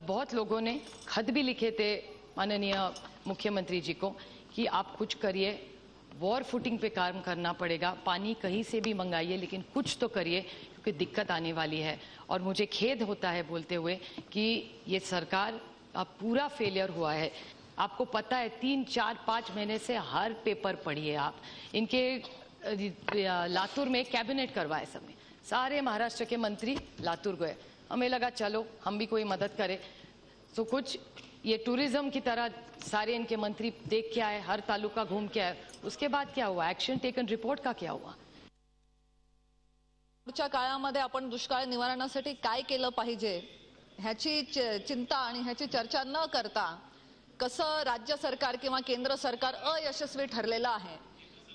बहुत लोगों ने खत भी लिखे थे माननीय मुख्यमंत्री जी को कि आप कुछ करिए, वॉर फुटिंग पे काम करना पड़ेगा, पानी कहीं से भी मंगाइए लेकिन कुछ तो करिए क्योंकि दिक्कत आने वाली है। और मुझे खेद होता है बोलते हुए कि ये सरकार अब पूरा फेलियर हुआ है। आपको पता है 3, 4, 5 महीने से हर पेपर पढ़िए आप। इनके लातूर में कैबिनेट करवाए सबने, सारे महाराष्ट्र के मंत्री लातूर गए। हमें लगा चलो हम भी कोई मदद करें, तो कुछ ये टूरिज्म की तरह सारे इनके मंत्री देख के आए, हर तालुका घूम के आए। उसके बाद क्या हुआ? एक्शन टेकन रिपोर्ट का क्या हुआ? पुढच्या काळामध्ये आपण दुष्काळ निवारणासाठी काय केलं पाहिजे ह्याची चिंता आणि ह्याची चर्चा न करता कसं राज्य सरकार किंवा केंद्र सरकार अयशस्वी ठरलेलं आहे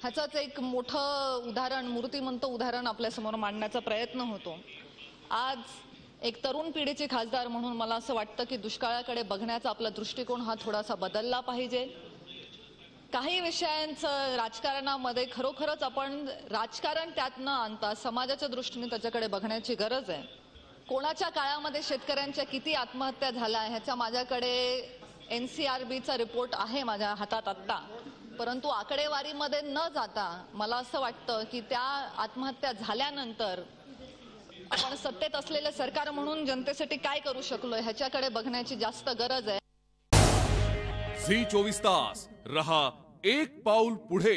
ह्याचंच एक मोठं उदाहरण, मूर्तिमंत उदाहरण आपल्यासमोर मांडण्याचा प्रयत्न होतो। आज एक तरुण पिढीचे खासदार म्हणून मला असं वाटतं की दुष्काळाकडे बघण्याचा आपला दृष्टिकोन हा थोडासा बदलला पाहिजे। काही विषयांचं राजकारणामध्ये खरोखरच आपण राजकारण त्यात न आणता समाजाच्या दृष्टीने त्याच्याकडे बघण्याची गरज आहे। कोणाच्या काळामध्ये शेतकऱ्यांच्या किती आत्महत्या झाल्या ह्याचा माझ्याकडे एनसीआरबीचा रिपोर्ट आहे माझ्या हातात आत्ता, परंतु आकडेवारीमध्ये न जाता मला असं वाटतं की त्या आत्महत्या झाल्यानंतर आपण सत्तेत असलेले सरकार म्हणून जनतेसाठी काय करू शकलो ह्याच्याकडे बघण्याची जास्त गरज आहे। झी 24 तास रहा एक पाऊल पुढे।